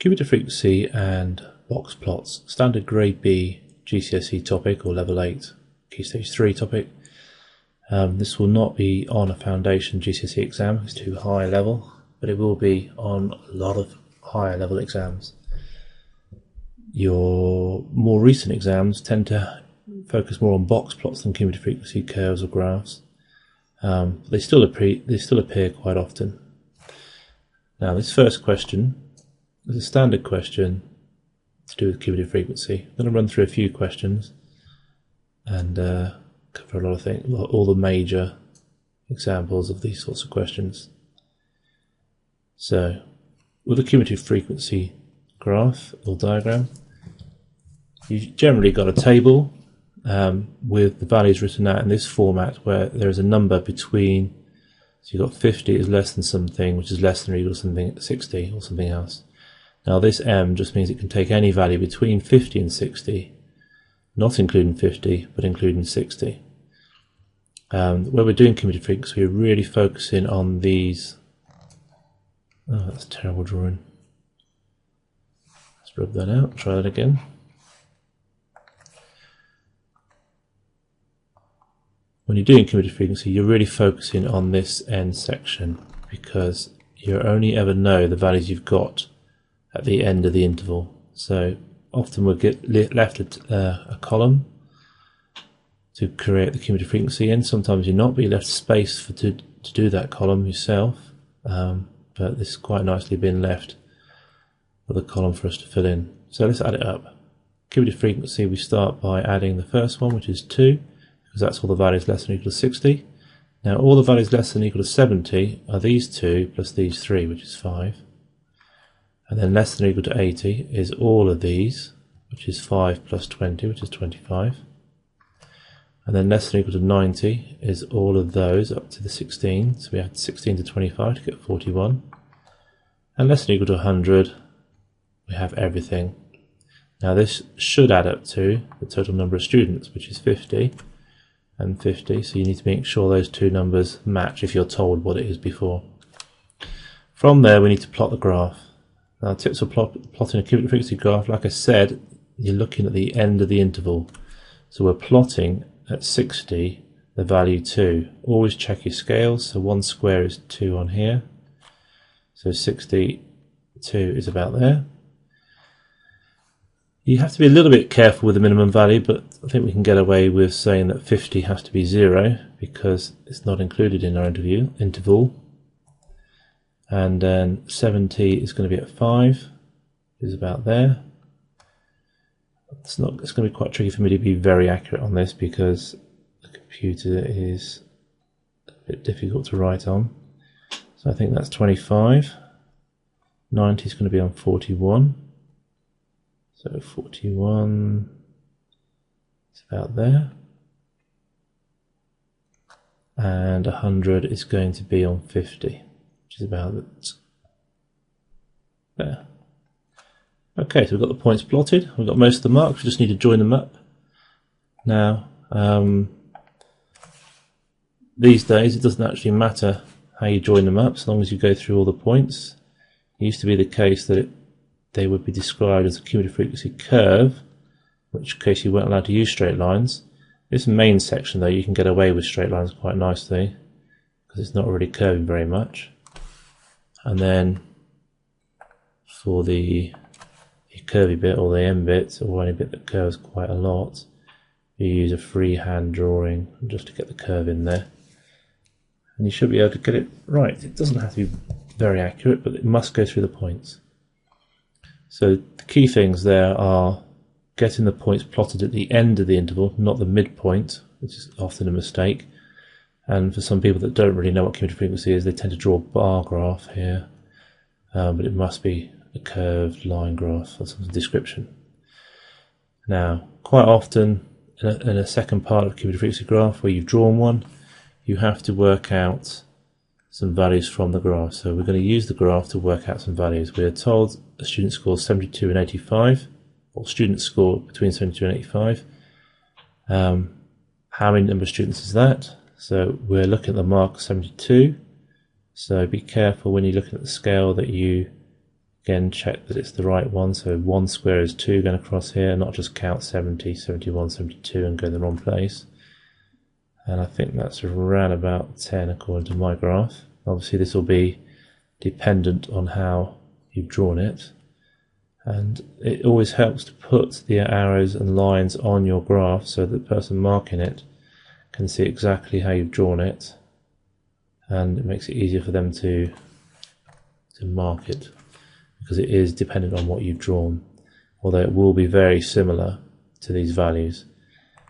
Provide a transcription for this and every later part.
Cumulative frequency and box plots, standard grade B GCSE topic or level 8 key stage 3 topic. This will not be on a foundation GCSE exam, it's too high level, but it will be on a lot of higher level exams. Your more recent exams tend to focus more on box plots than cumulative frequency curves or graphs. They still appear quite often. Now this first question is a standard question to do with cumulative frequency. I'm going to run through a few questions and cover a lot of things, all the major examples of these sorts of questions. So with a cumulative frequency graph or diagram, you've generally got a table with the values written out in this format where there is a number between, so you've got 50 is less than something, which is less than or equal to something 60 or something else. Now this m just means it can take any value between 50 and 60, not including 50 but including 60. When we're doing cumulative frequency, we're really focusing on these. Oh, that's a terrible drawing. Let's rub that out, try that again. When you're doing cumulative frequency, you're really focusing on this end section because you only ever know the values you've got at the end of the interval. So often we'll get left a column to create the cumulative frequency in. Sometimes you're not, but you're left space to do that column yourself. But this is quite nicely been left with a column for us to fill in. So let's add it up. Cumulative frequency, we start by adding the first one, which is 2, because that's all the values less than or equal to 60. Now all the values less than or equal to 70 are these 2 plus these 3, which is 5. And then less than or equal to 80 is all of these, which is 5 plus 20, which is 25. And then less than or equal to 90 is all of those up to the 16, so we add 16 to 25 to get 41. And less than or equal to 100, we have everything. Now this should add up to the total number of students, which is 50 and 50, so you need to make sure those two numbers match if you're told what it is before. From there we need to plot the graph. Now tips for plotting a cumulative frequency graph, like I said, you're looking at the end of the interval. So we're plotting at 60 the value 2. Always check your scales, so 1 square is 2 on here. So 62 is about there. You have to be a little bit careful with the minimum value, but I think we can get away with saying that 50 has to be 0 because it's not included in our interval. And then 70 is going to be at 5, is about there. It's going to be quite tricky for me to be very accurate on this because the computer is a bit difficult to write on. So I think that's 25. 90 is going to be on 41. So 41 is about there. And 100 is going to be on 50. Which is about there. Okay, so we've got the points plotted, we've got most of the marks, we just need to join them up. Now, these days it doesn't actually matter how you join them up, as long as you go through all the points. It used to be the case that they would be described as a cumulative frequency curve, in which case you weren't allowed to use straight lines. This main section though, you can get away with straight lines quite nicely, because it's not really curving very much. And then for the curvy bit or the end bit or any bit that curves quite a lot, you use a freehand drawing just to get the curve in there. And you should be able to get it right. It doesn't have to be very accurate, but it must go through the points. So the key things there are getting the points plotted at the end of the interval, not the midpoint, which is often a mistake. And for some people that don't really know what cumulative frequency is, they tend to draw a bar graph here, but it must be a curved line graph or some description. Now, quite often in a second part of a cumulative frequency graph where you've drawn one, you have to work out some values from the graph. So we're going to use the graph to work out some values. We are told a student scores 72 and 85, or students score between 72 and 85. How many number of students is that? So we're looking at the mark 72. So be careful when you're looking at the scale that you Again, check that it's the right one, so 1 square is 2 going across here, not just count 70, 71, 72 and go in the wrong place. And I think that's around about 10 according to my graph. Obviously this will be dependent on how you've drawn it, and it always helps to put the arrows and lines on your graph so that the person marking it can see exactly how you've drawn it, and it makes it easier for them to mark it, because it is dependent on what you've drawn, although it will be very similar to these values.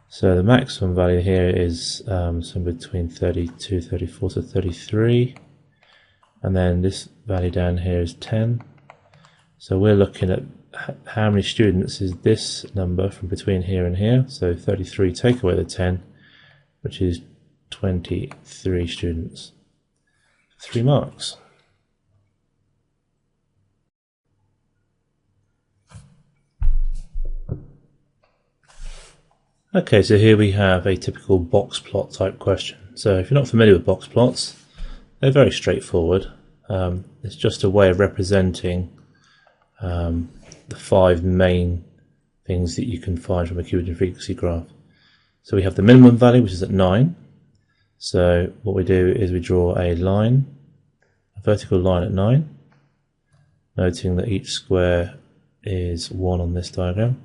So the maximum value here is somewhere between 32, 34 to 33, and then this value down here is 10. So we're looking at how many students is this number from between here and here. So 33, take away the 10, which is 23 students. 3 marks. Okay, so here we have a typical box plot type question. So if you're not familiar with box plots, they're very straightforward. It's just a way of representing the 5 main things that you can find from a cumulative frequency graph. So we have the minimum value, which is at 9. So what we do is we draw a line, a vertical line at 9, noting that each square is 1 on this diagram.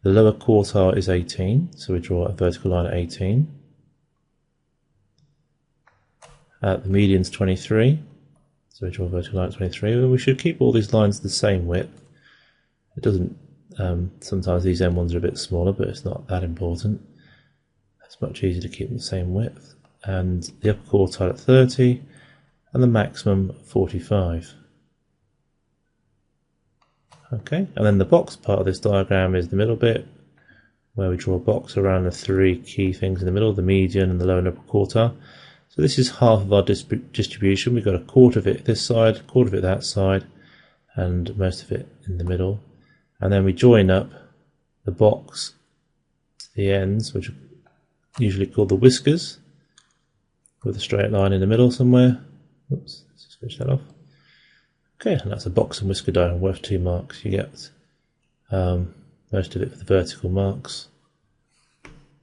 The lower quartile is 18, so we draw a vertical line at 18. The median is 23, so we draw a vertical line at 23. We should keep all these lines the same width. It doesn't. Sometimes these M1s are a bit smaller, but it's not that important. It's much easier to keep them the same width. And the upper quartile at 30, and the maximum 45. Okay, and then the box part of this diagram is the middle bit, where we draw a box around the 3 key things in the middle, the median and the lower and upper quartile. So this is half of our distribution. We've got a quarter of it this side, a quarter of it that side, and most of it in the middle. And then we join up the box to the ends, which are usually called the whiskers, with a straight line in the middle somewhere. Oops, let's switch that off. Okay, and that's a box and whisker diagram worth 2 marks. You get most of it for the vertical marks.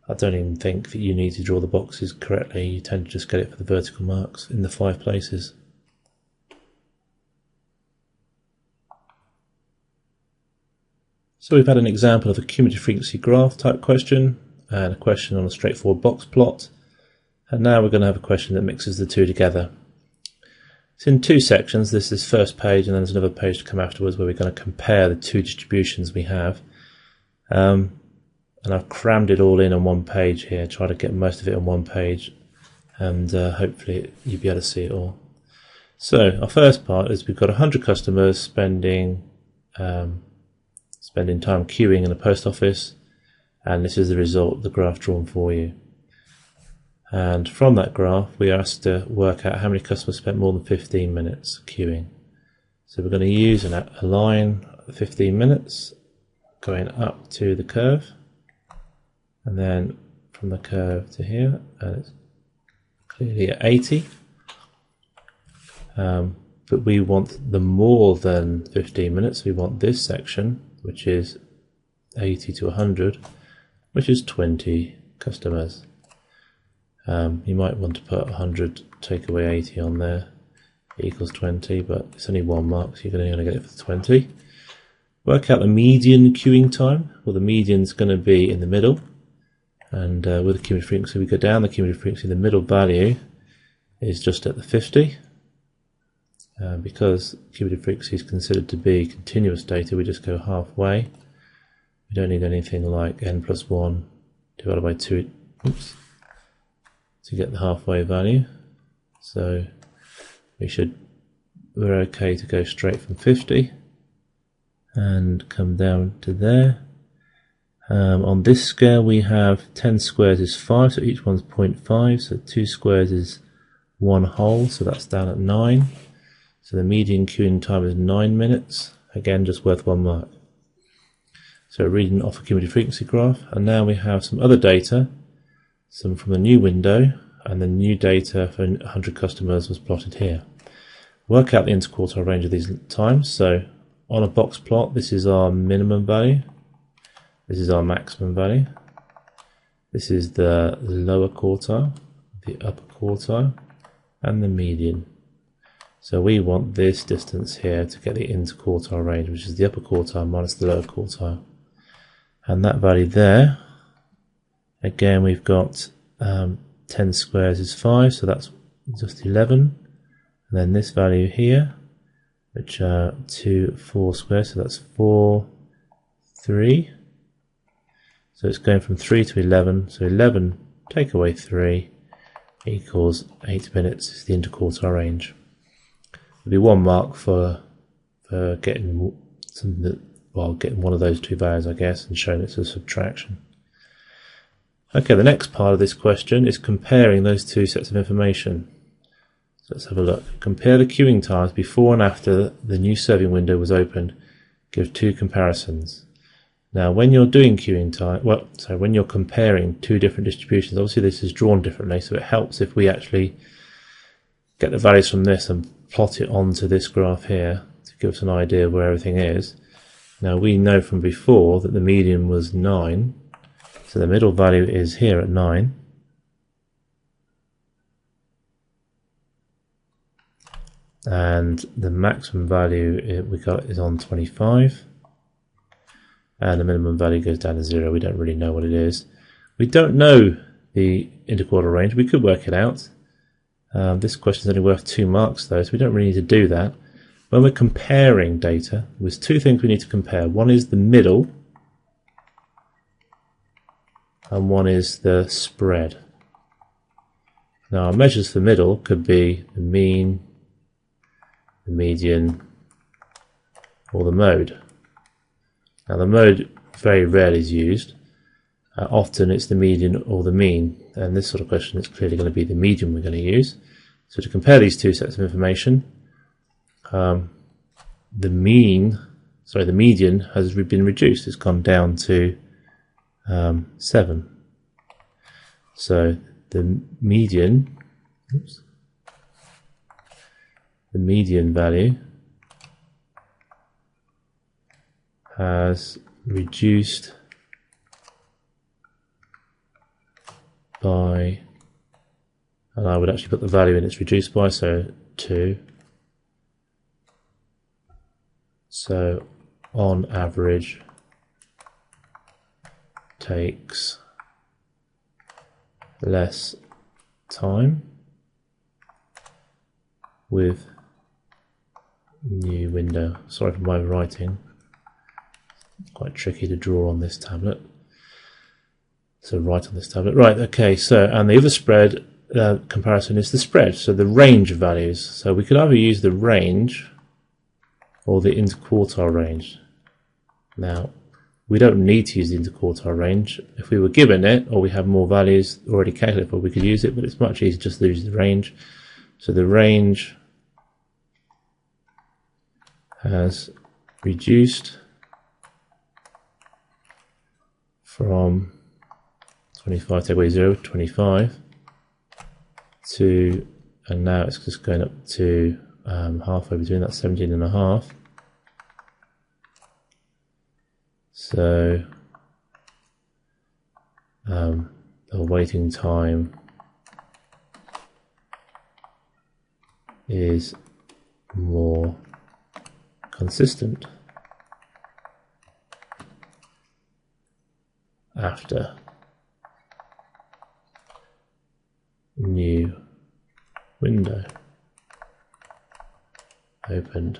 I don't even think that you need to draw the boxes correctly. You tend to just get it for the vertical marks in the 5 places. So we've had an example of a cumulative frequency graph type question, and a question on a straightforward box plot. And now we're going to have a question that mixes the two together. It's in 2 sections. This is first page, and then there's another page to come afterwards where we're going to compare the 2 distributions we have. And I've crammed it all in on 1 page here, try to get most of it on 1 page, and hopefully you'll be able to see it all. So our first part is we've got 100 customers spending time queuing in a post office, and this is the result, the graph drawn for you. And from that graph, we are asked to work out how many customers spent more than 15 minutes queuing. So we're going to use a line at 15 minutes going up to the curve, and then from the curve to here, and it's clearly at 80. But we want the more than 15 minutes. We want this section, which is 80 to 100, which is 20 customers. You might want to put 100, take away 80 on there, equals 20, but it's only 1 mark, so you're only going to get it for 20. Work out the median queuing time. Well, the median's going to be in the middle, and with the cumulative frequency, we go down the cumulative frequency, the middle value is just at the 50. Because cumulative frequency is considered to be continuous data, we just go halfway. We don't need anything like n plus 1 divided by 2. Oops. To get the halfway value, so we're okay to go straight from 50 and come down to there. On this scale we have 10 squares is 5, so each one's 0.5, so 2 squares is 1 whole, so that's down at 9. So the median queuing time is 9 minutes, again just worth 1 mark. So reading off a cumulative frequency graph, and now we have some other data. Some from the new window, and the new data for 100 customers was plotted here. Work out the interquartile range of these times. So on a box plot, this is our minimum value, this is our maximum value, this is the lower quartile, the upper quartile, and the median. So we want this distance here to get the interquartile range, which is the upper quartile minus the lower quartile. And that value there, again we've got 10 squares is 5, so that's just 11. And then this value here, which are 2, 4 squares, so that's 4, 3. So it's going from 3 to 11, so 11 take away 3 equals 8 minutes is the interquartile range. There'll be 1 mark for getting something that, well, getting one of those two values, I guess, and showing it's a subtraction. Okay, the next part of this question is comparing those two sets of information. So let's have a look. Compare the queuing times before and after the new serving window was opened. Give 2 comparisons. Now, when you're doing queuing time, when you're comparing 2 different distributions, obviously this is drawn differently, so it helps if we actually get the values from this and plot it onto this graph here to give us an idea of where everything is. Now, we know from before that the median was 9, so the middle value is here at 9. And the maximum value we got is on 25. And the minimum value goes down to 0. We don't really know what it is. We don't know the interquartile range. We could work it out. This question is only worth 2 marks though, so we don't really need to do that. When we're comparing data, there's 2 things we need to compare. One is the middle, and one is the spread. Now our measures for middle could be the mean, the median, or the mode. Now the mode very rarely is used. Often it's the median or the mean, and this sort of question is clearly going to be the median we're going to use. So to compare these 2 sets of information, the median has been reduced. It's gone down to 7. So the median value has reduced by, and I would actually put the value in it's reduced by, so 2. So on average takes less time with new window. Sorry for my writing. Quite tricky to draw on this tablet. So write on this tablet. Right, okay, so, and the other spread comparison is the spread, so the range of values. So we could either use the range or the interquartile range. Now, we don't need to use the interquartile range. If we were given it, or we have more values already calculated for, we could use it, but it's much easier just to use the range. So the range has reduced from 25, take away 0, 25, to, and now it's just going up to halfway between, that's 17.5. So the waiting time is more consistent after new window opened.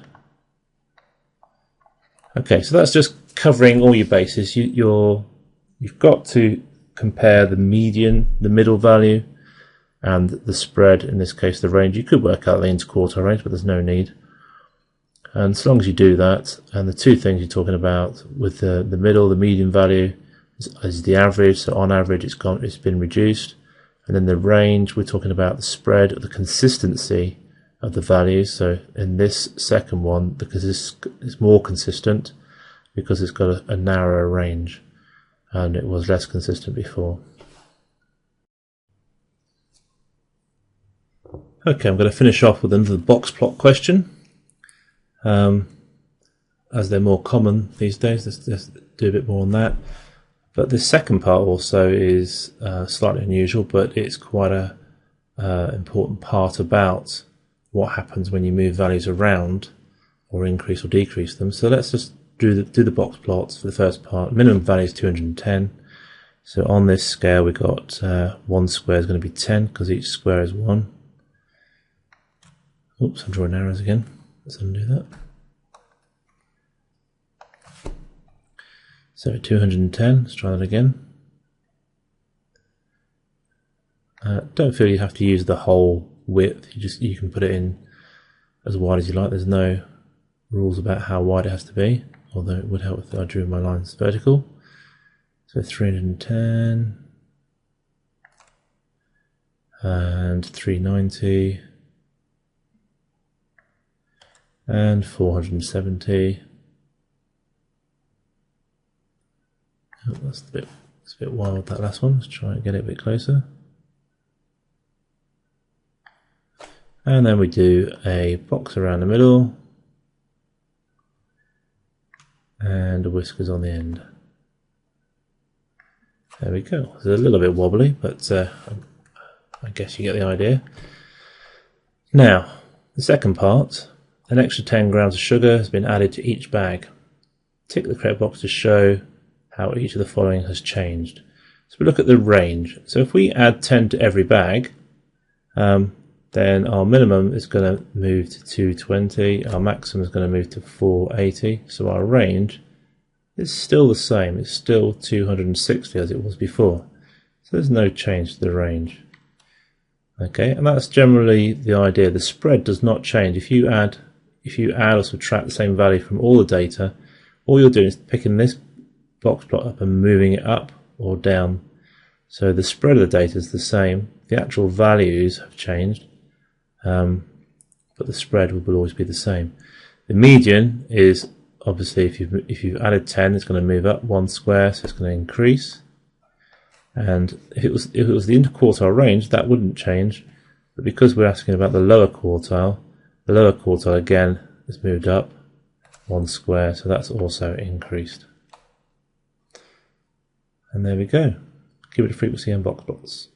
Okay, so that's just covering all your bases. You've got to compare the median, the middle value, and the spread, in this case the range. You could work out the interquartile range, but there's no need. And as long as you do that, and the 2 things you're talking about with the middle, the median value is the average, so on average it's been reduced. And then the range, we're talking about the spread, or the consistency of the values. So in this second one, because this is more consistent because it's got a narrower range, and it was less consistent before. Okay, I'm going to finish off with another box plot question. as they're more common these days. Let's do a bit more on that. But the second part also is slightly unusual, but it's quite a important part about what happens when you move values around or increase or decrease them. So let's just do the box plots for the first part. Minimum value is 210. So on this scale we've got 1 square is going to be 10 because each square is 1. Oops, I'm drawing arrows again. Let's undo that. So 210, let's try that again. Don't feel you have to use the whole width, you can put it in as wide as you like. There's no rules about how wide it has to be, although it would help if I drew my lines vertical. So 310 and 390 and 470. Oh, that's a bit wild, that last one. Let's try and get it a bit closer. And then we do a box around the middle and the whiskers on the end. There we go. It's a little bit wobbly, but I guess you get the idea. Now, the second part, an extra 10 grams of sugar has been added to each bag. Tick the correct box to show how each of the following has changed. So we look at the range. So if we add 10 to every bag, then our minimum is going to move to 220, our maximum is going to move to 480, so our range is still the same, it's still 260 as it was before. So there's no change to the range. Okay, and that's generally the idea. The spread does not change. If you add or subtract the same value from all the data, all you're doing is picking this box plot up and moving it up or down. So the spread of the data is the same. The actual values have changed, but the spread will always be the same. The median is obviously if you've added 10, it's going to move up 1 square, so it's going to increase. And if it was the interquartile range, that wouldn't change. But because we're asking about the lower quartile again has moved up 1 square, so that's also increased. And there we go. Cumulative frequency and box plots.